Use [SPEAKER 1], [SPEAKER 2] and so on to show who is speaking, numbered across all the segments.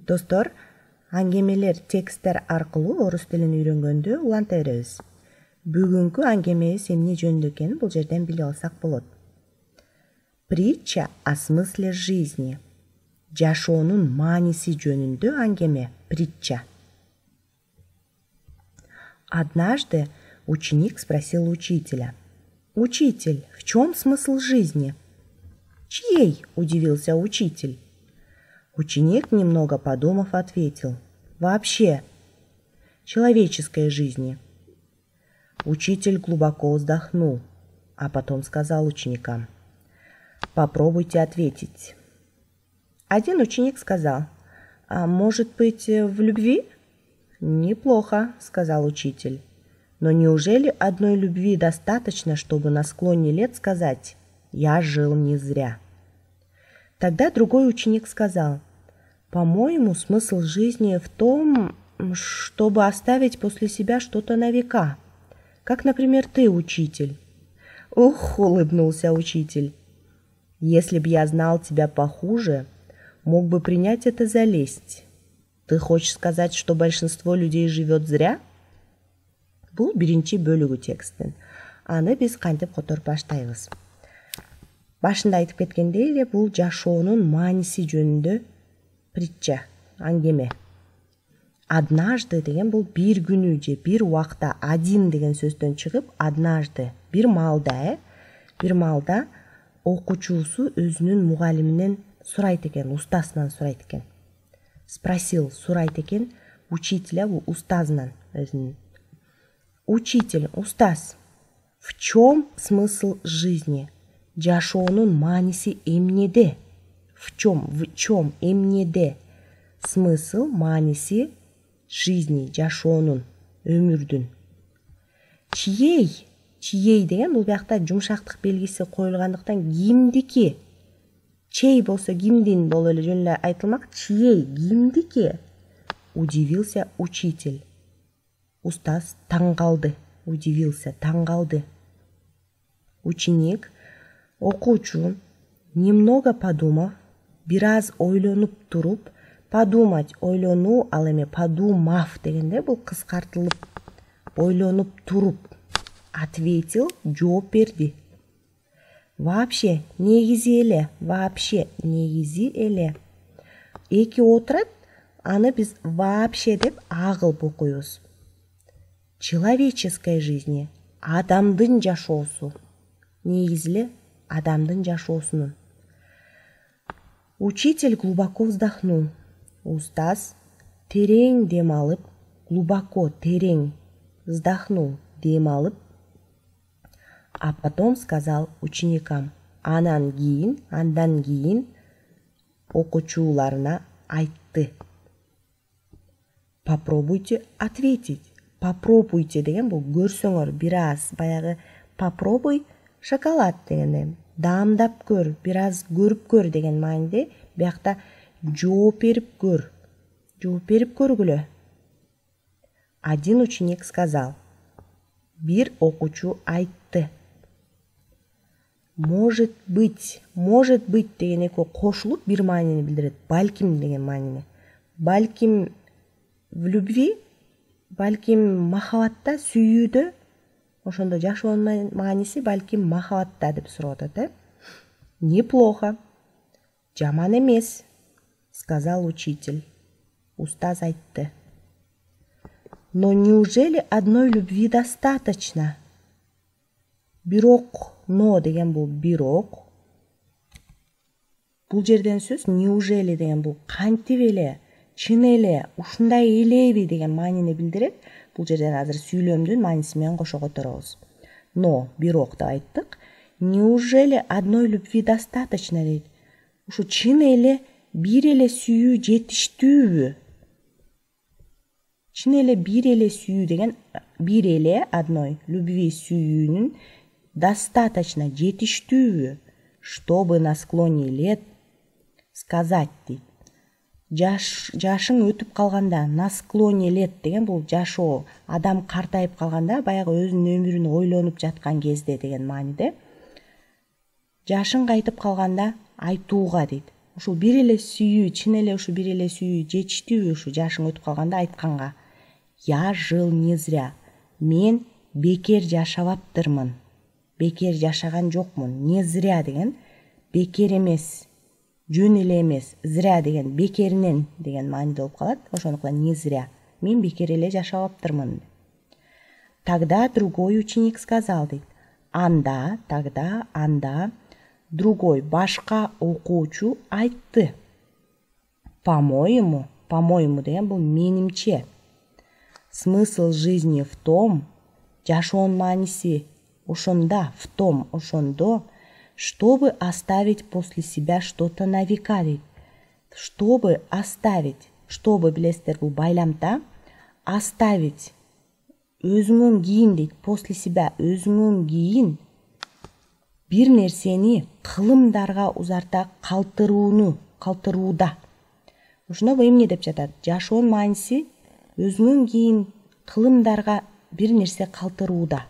[SPEAKER 1] Достор, аңгемелер тексттер аркылуу орус тилин үйрөнгөндү уланта беребиз. Бүгүнкү аңгемебиз эмне жөнүндө экенин бул жерден билип алсак болот. Притча о смысле жизни. Жашоонун мааниси жөнүндө аңгеме. Притча. Однажды ученик спросил учителя: «Учитель, в чем смысл жизни?» «Чьей?» – удивился учитель. Ученик, немного подумав, ответил: «Вообще, человеческой жизни». Учитель глубоко вздохнул, а потом сказал ученикам: «Попробуйте ответить». Один ученик сказал: «А может быть, в любви?» «Неплохо», — сказал учитель. «Но неужели одной любви достаточно, чтобы на склоне лет сказать: я жил не зря?» Тогда другой ученик сказал: «По-моему, смысл жизни в том, чтобы оставить после себя что-то на века. Как, например, ты, учитель». «Ух», — улыбнулся учитель, «если б я знал тебя похуже, мог бы принять это за лесть. Ты хочешь сказать, что большинство людей живет зря?» Бул биринчи бөлүгү тексттин. Аны биз кантип которуп баштайбыз. Башында айтып кеткендей эле, бул жашоонун мааниси жөнүндө притча, аңгеме. Однажды деген бул бир күнү же бир убакта, один деген сөздөн чыгып, однажды, бир маалда, бир маалда окуучусу өзүнүн мугалиминен сурайт экен, устасынан сурайт экен. Спросил, сурайт экен учителя, устазынан өзүнүн. «Учитель, устаз, в чем смысл жизни? Жашоонун мааниси эмнеде?» В чем, эмнеде? Смысл, мааниси жизни, жашоонун, өмүрдүн. Чьей деген бул биякта жумшактык белгиси коюлгандыктан кимдики? Чей болсо кимдин болуп эле жөн эле айтылмак. Чьей, кимдики? Удивился учитель. Устаз таң калды. Удивился, таң калды. Ученик, окуучу, немного подумав, бир аз ойлонуп туруп, подумать, ойлонуу, ал эми подумав дегенде бул кыскартылып, ойлонуп туруп, ответил, жооп берди. Вообще, негизи эле. Эки отурат, аны биз вообще деп агылып окуйбуз. Человеческой жизни, адамдын жашоосу. Негизи эле адамдын жашоосунун. Учитель глубоко вздохнул. Устаз терең дем алып, глубоко, терең, вздохнул, дем алып, а потом сказал ученикам, андан кийин окуучуларына айтты: попробуйте ответить. Попробуйте деген бул көрсөңөр бир аз, баягы попробуй шоколад дегенде, даамдап көр, бир аз көрүп көр деген мааниде, биякта жооп берип көргүлө. Один ученик сказал, бир окуучу айтты. Может быть деген эки кошулуп бир маанини билдирет. Балким деген маанини. Балким в любви, балким махабатта, сүйүүдө, ошондо жашоонун мааниси балким махабатта деп сурап атат, Неплохо. Жаман эмес, сказал учитель. Устаз айтты. Но неужели одной любви достаточно? Бирок, но деген бул бирок. Бул жерден сөз неужели деген бул кантип эле, чын эле, ушундай элеби деген маанини билдирет. Бул жерден азыр сүйлөмдүн мааниси менен кошо которобуз. Но, бирок деп айттык. Неужели одной любви достаточно дейт? Ушу чын эле бир эле сүйүү жетиштүүбү? Чын эле бир эле сүйүү деген, бир эле одной любви сүйүүнүн достаточно жетиштүүбү, чтобы на склоне лет сказать дейт. Жашың өтүп калганда, на склоне лет деген бул жашоо, адам картайып калганда, баягы өзүнүн өмүрүн ойлонуп жаткан кезде деген мааниде. Жашың кайтып калганда айтууга дейт. ушул бир эле сүйүү, чын эле ушу бир эле сүйүү жетиштүүбү ушу жашың өтүп калганда айтканга? Я жил не зря. Мен бекер жашабаптырмын. Бекер жашаган жокмун. Не зря деген бекер эмес, жөн эле эмес. Зря деген бекеринен деген мааниде болуп калат. Ошондуктан не зря. Мен бекер эле жашабаптырмын. Тогда другой ученик сказал, дейт. Анда, другой, башка окуучу айтты. По-моему деген бул менимче. Смысл жизни в том, жашоонун мааниси ошондо, в том, ошондо, чтобы оставить после себя что-то на века, дейт. Чтобы оставить, чтобы билесиздер бул байламда, оставить өзүңөн кийин дейт, после себя өзүңөн кийин бир нерсени кылымдарга узарта калтырууда. Ушуну бул эмне деп жатат? Жашоонун мааниси өзүңөн кийин кылымдарга бир нерсе калтырууда.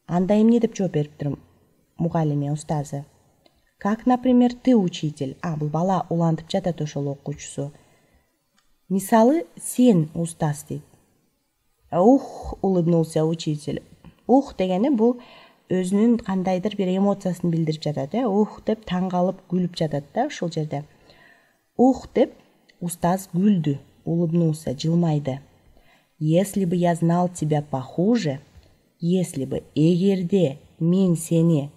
[SPEAKER 1] Анда эмне деп жооп бериптир мугалими, устазы? Как, например, ты, учитель? Бул бала улантып жатат ошол окуучусу. Мисалы, сен, устаз, дейт. Улыбнулся учитель. Дегени бул өзүнүн кандайдыр бир эмоциясын билдирип жатат, деп таң калып күлүп жатат да ушул жерде. Деп устаз күлдү, улыбнулся, жылмайды. Если бы я знал тебя похуже, если бы, эгерде мен сени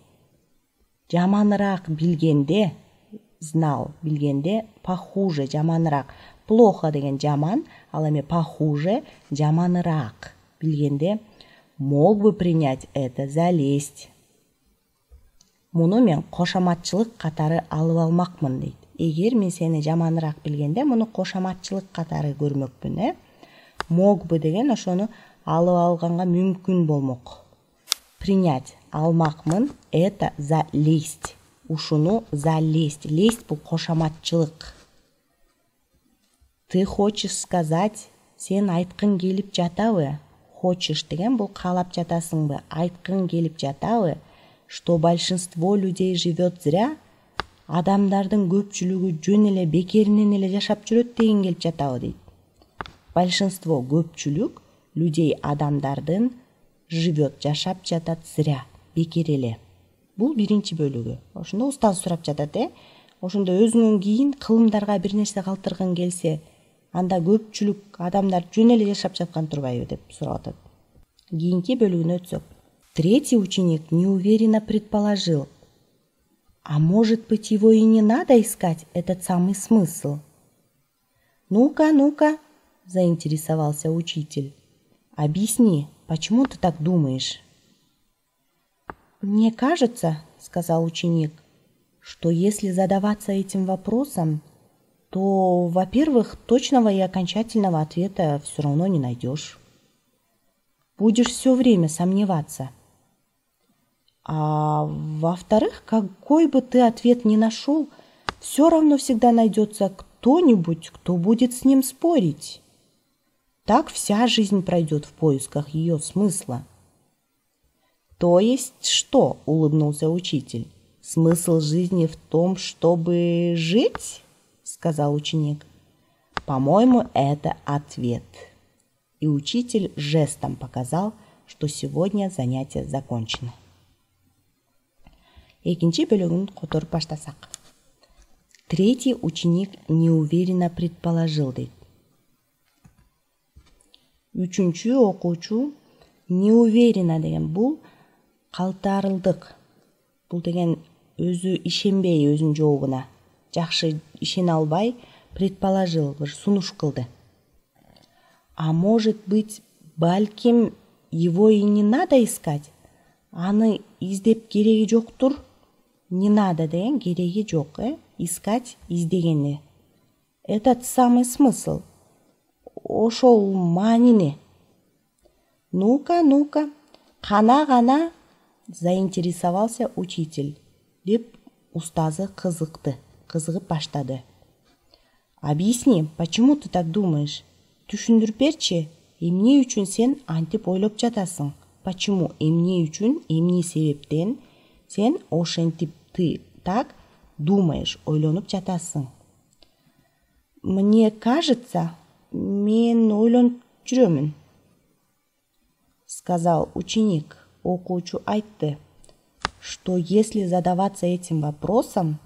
[SPEAKER 1] жаманыраак билгенде, знал, билгенде, похуже, жаманыраак. Плохо деген жаман, ал эми похуже, жаманыраак билгенде, мог бы принять это за лесть. Муну мен кошаматчылык катары алып алмакмын, дейт. Эгер мен сени жаманыраак билгенде, муну кошаматчылык катары көрмөкмүн, Мог бы деген ошону алып алганга мүмкүн болмок. Принять, алмакмын, это за лесть. Ушуну за лесть. Лесть бул кошаматчылык. Ты хочешь сказать, сен айткың келип жатабы? Хочешь деген бул каалап жатасыңбы? Айткың келип жатабы? Что большинство людей живет зря? Адамдардын көпчүлүгү жөн эле бекеринен эле жашап жүрөт деген келип жатабы, дейт. Большинство, көпчүлүк людей, адамдардын живет, жашап жатат зря, бекер эле. Бул биринчи бөлүгү. Ошондо устаз сурап жатат, Ошондо өзүңөн кийин кылымдарга бир нерсе калтыргың келсе, анда көпчүлүк адамдар жөн эле жашап жаткан турбайбы деп сурап атат. Кийинки бөлүгүнө өтсөк. Третий ученик неуверенно предположил: а может быть, его и не надо искать, этот самый смысл? Ну-ка, заинтересовался учитель. Объясни, почему ты так думаешь? Мне кажется, сказал ученик, что если задаваться этим вопросом, то, во-первых, точного и окончательного ответа все равно не найдешь. Будешь все время сомневаться. А во-вторых, какой бы ты ответ ни нашел, все равно всегда найдется кто-нибудь, кто будет с ним спорить. Так вся жизнь пройдет в поисках ее смысла. То есть что? Улыбнулся учитель. Смысл жизни в том, чтобы жить? Сказал ученик. По-моему, это ответ. И учитель жестом показал, что сегодня занятие закончено. Экинчи бөлүгүн которуп баштасак. Третий ученик неуверенно предположил, дейт. Үчүнчү окуучу неуверенно деген бул калтарылдык. Бул деген өзү ишенбей өзүнүн жообуна, жакшы ишене албай, предположил, бир сунуш кылды. А может быть, балким его и не надо искать? Аны издеп кереги жоктур. Не надо деген кереги жок, искать, издегени. Этот самый смысл. Ошол маанини. Ну-ка, кана, заинтересовался учитель, деп устазы кызыгып баштады. Объясни, почему ты так думаешь? Түшүндүрүп берчи, эмне үчүн сен антип ойлоп жатасың? Почему, эмне үчүн, эмне себептен сен ошентип ты так думаешь, ойлонуп жатасың. Мне кажется, мен ойлонуп жүрөмүн, сказал ученик. Окуучу айтты, что если задаваться этим вопросом,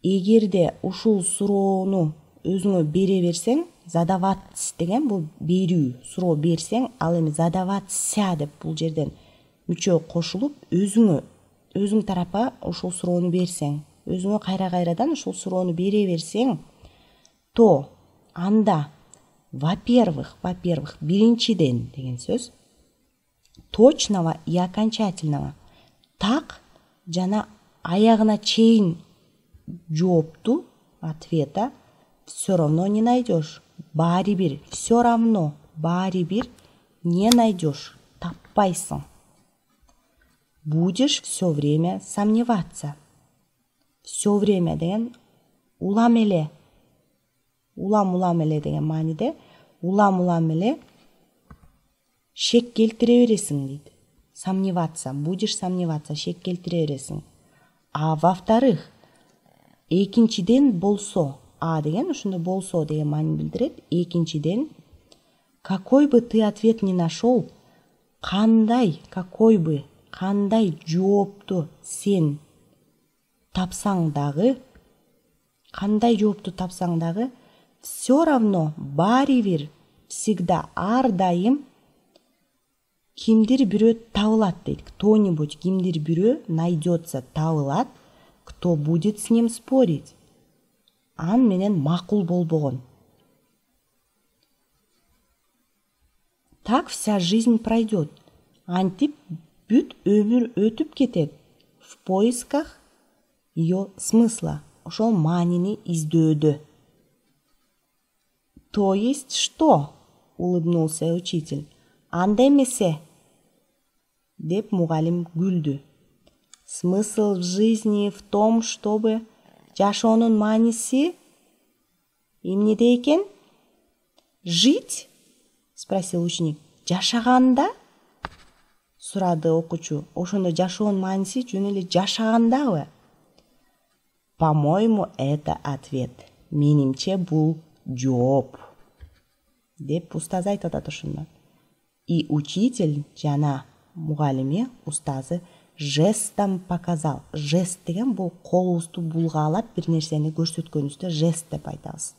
[SPEAKER 1] эгерде ушул суроону өзүңө бере берсең, задаваться деген бул берүү, суроо берсең, ал эми задаваться деп бул жерден мүчө кошулуп, өзүң тарапа ушул суроону берсең, өзүңө кайрадан ушул суроону бере берсең, то анда во-первых, биринчиден деген сөз, точного и окончательного, так жана аягына чейин жоопту, ответа все равно не найдешь. Баары-бир, все равно, баары-бир не найдешь, таппайсың. Будешь все время сомневаться. Все время деген улам эле деген мааниде, улам эле шек келтире бересиң дейт. Сомневаться, будешь сомневаться, шек келтире бересиң. А во-вторых, экинчиден болсо, деген ушунда болсо деген маани билдирет. Экинчиден, какой бы ты ответ ни нашел, кандай жоопту сен тапсаң дагы, все равно, баары-бир, всегда, ар дайым кимдир бирөө табылат дейт. Кто-нибудь, кимдир бирөө найдется, табылат, кто будет с ним спорить. Ан менен макул болбогон. Так вся жизнь пройдет. Антип бүт өмүр өтүп кетет. В поисках ее смысла. Ошол маанини издөөдө. То есть что? Улыбнулся учитель. Анда эмесе? Деп мугалим күлдү. Смысл в жизни в том, чтобы жашоонун мааниси эмнеде экен? Жить? Спросил ученик. Жашаганда? Сурады окуучу. Ошондо жашоонун мааниси жөн эле жашагандабы? По-моему, это ответ. Менимче бул жооп. Деп устаз айтып атат ошондо. И учитель жана мугалими, устазы жестом показал. Жест деген бул колубузду булгаалап бир нерсени көрсөткөнүздө жест деп айтабыз.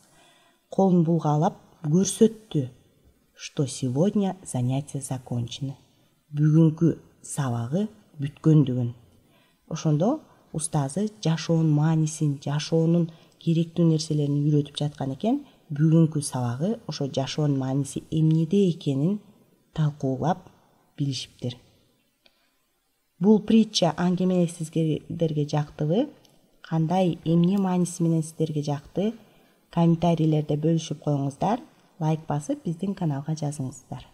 [SPEAKER 1] Колун булгаалап көрсөттү, что сегодня занятие закончено. Бүгүнкү сабагы бүткөндүгүн. Ошондо устазы жашоонун маанисин, жашоонун керектүү нерселерин үйрөтүп жаткан экен. Бүгүнкү сабагы ошо жашоонун мааниси эмнеде экенин талкуулап билишиптир. Бул притча аңгеме сиздерге жактыбы? Кандай, эмне мааниси менен сиздерге жакты? Комментарийлерде бөлүшүп коюңуздар. Лайк басып, биздин каналга жазыңыздар.